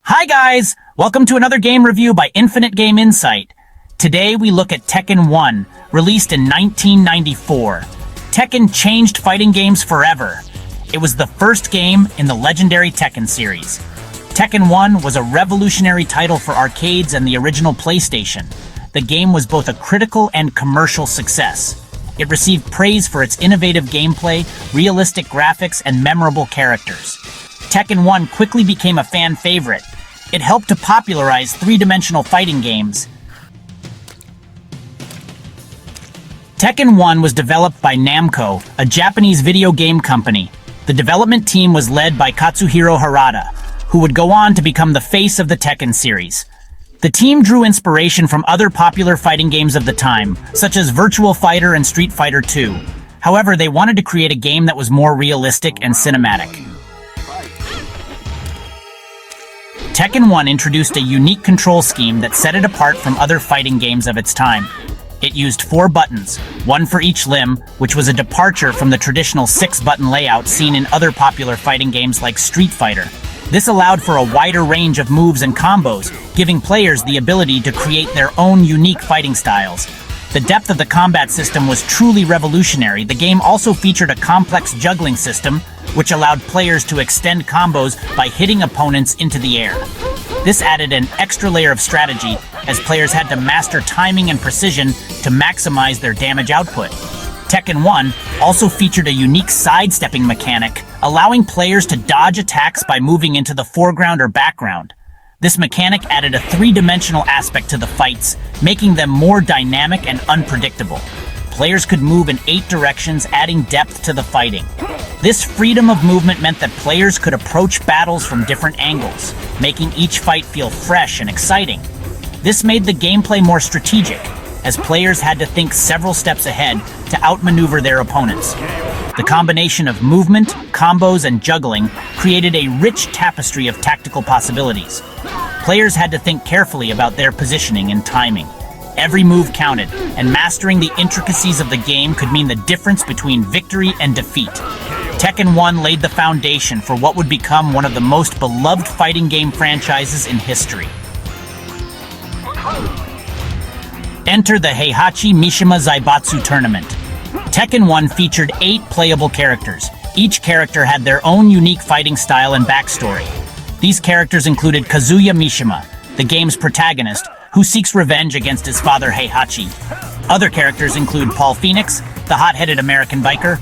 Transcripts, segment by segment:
Hi guys! Welcome to another game review by Infinite Game Insight. Today we look at Tekken 1, released in 1994. Tekken changed fighting games forever. It was the first game in the legendary Tekken series. Tekken 1 was a revolutionary title for arcades and the original PlayStation. The game was both a critical and commercial success. It received praise for its innovative gameplay, realistic graphics, and memorable characters. Tekken 1 quickly became a fan favorite. It helped to popularize three-dimensional fighting games. Tekken 1 was developed by Namco, a Japanese video game company. The development team was led by Katsuhiro Harada, who would go on to become the face of the Tekken series. The team drew inspiration from other popular fighting games of the time, such as Virtua Fighter and Street Fighter II. However, they wanted to create a game that was more realistic and cinematic. Tekken 1 introduced a unique control scheme that set it apart from other fighting games of its time. It used 4 buttons, one for each limb, which was a departure from the traditional 6-button layout seen in other popular fighting games like Street Fighter. This allowed for a wider range of moves and combos, giving players the ability to create their own unique fighting styles. The depth of the combat system was truly revolutionary. The game also featured a complex juggling system, which allowed players to extend combos by hitting opponents into the air. This added an extra layer of strategy, as players had to master timing and precision to maximize their damage output. Tekken 1 also featured a unique sidestepping mechanic, allowing players to dodge attacks by moving into the foreground or background. This mechanic added a three-dimensional aspect to the fights, making them more dynamic and unpredictable. Players could move in 8 directions, adding depth to the fighting. This freedom of movement meant that players could approach battles from different angles, making each fight feel fresh and exciting. This made the gameplay more strategic, as players had to think several steps ahead to outmaneuver their opponents. The combination of movement, combos, and juggling created a rich tapestry of tactical possibilities. Players had to think carefully about their positioning and timing. Every move counted, and mastering the intricacies of the game could mean the difference between victory and defeat. Tekken 1 laid the foundation for what would become one of the most beloved fighting game franchises in history. Enter the Heihachi Mishima Zaibatsu tournament. Tekken 1 featured 8 playable characters. Each character had their own unique fighting style and backstory. These characters included Kazuya Mishima, the game's protagonist, who seeks revenge against his father Heihachi. Other characters include Paul Phoenix, the hot-headed American biker,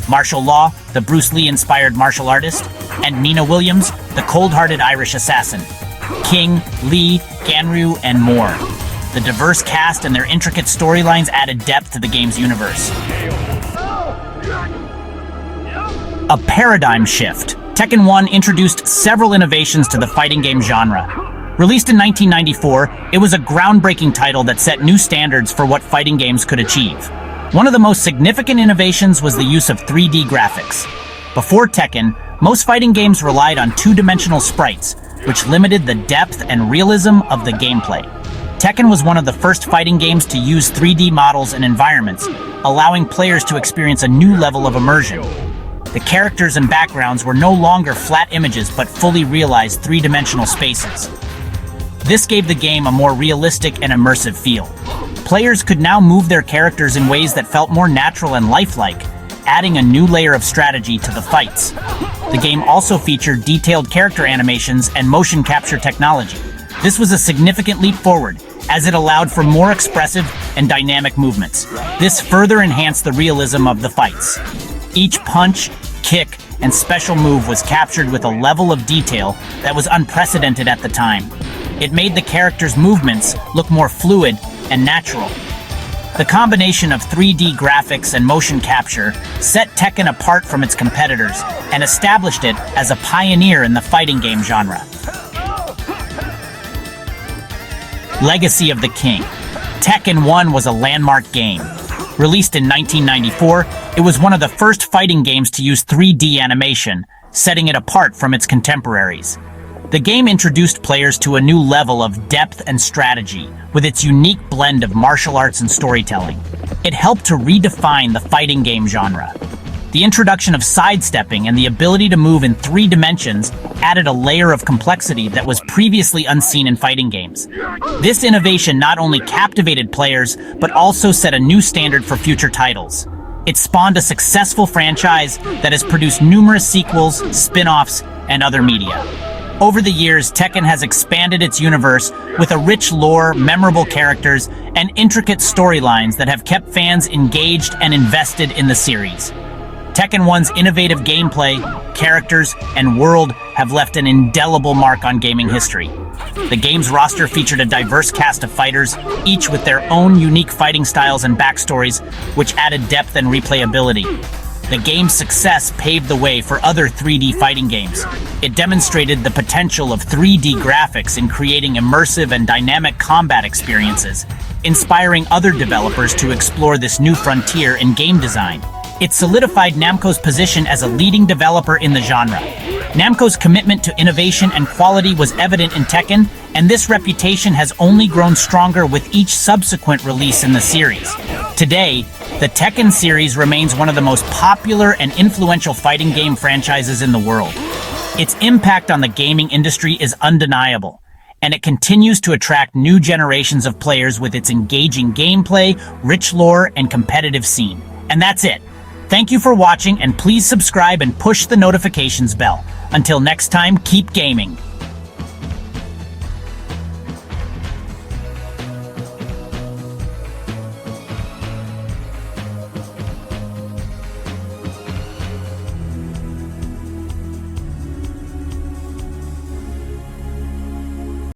Martial Law, the Bruce Lee-inspired martial artist, and Nina Williams, the cold-hearted Irish assassin. King, Lee, Ganryu, and more. The diverse cast and their intricate storylines added depth to the game's universe. A paradigm shift. Tekken 1 introduced several innovations to the fighting game genre. Released in 1994, it was a groundbreaking title that set new standards for what fighting games could achieve. One of the most significant innovations was the use of 3D graphics. Before Tekken, most fighting games relied on two-dimensional sprites, which limited the depth and realism of the gameplay. Tekken was one of the first fighting games to use 3D models and environments, allowing players to experience a new level of immersion. The characters and backgrounds were no longer flat images but fully realized three-dimensional spaces. This gave the game a more realistic and immersive feel. Players could now move their characters in ways that felt more natural and lifelike, adding a new layer of strategy to the fights. The game also featured detailed character animations and motion capture technology. This was a significant leap forward, as it allowed for more expressive and dynamic movements. This further enhanced the realism of the fights. Each punch, kick, and special move was captured with a level of detail that was unprecedented at the time. It made the characters' movements look more fluid and natural. The combination of 3D graphics and motion capture set Tekken apart from its competitors and established it as a pioneer in the fighting game genre. Legacy of the King. Tekken 1 was a landmark game. Released in 1994, it was one of the first fighting games to use 3D animation, setting it apart from its contemporaries. The game introduced players to a new level of depth and strategy, with its unique blend of martial arts and storytelling. It helped to redefine the fighting game genre. The introduction of sidestepping and the ability to move in 3 dimensions added a layer of complexity that was previously unseen in fighting games. This innovation not only captivated players, but also set a new standard for future titles. It spawned a successful franchise that has produced numerous sequels, spin-offs, and other media. Over the years, Tekken has expanded its universe with a rich lore, memorable characters, and intricate storylines that have kept fans engaged and invested in the series. Tekken 1's innovative gameplay, characters, and world have left an indelible mark on gaming history. The game's roster featured a diverse cast of fighters, each with their own unique fighting styles and backstories, which added depth and replayability. The game's success paved the way for other 3D fighting games. It demonstrated the potential of 3D graphics in creating immersive and dynamic combat experiences, inspiring other developers to explore this new frontier in game design. It solidified Namco's position as a leading developer in the genre. Namco's commitment to innovation and quality was evident in Tekken, and this reputation has only grown stronger with each subsequent release in the series. Today, the Tekken series remains one of the most popular and influential fighting game franchises in the world. Its impact on the gaming industry is undeniable, and it continues to attract new generations of players with its engaging gameplay, rich lore, and competitive scene. And that's it. Thank you for watching, and please subscribe and push the notifications bell. Until next time, keep gaming.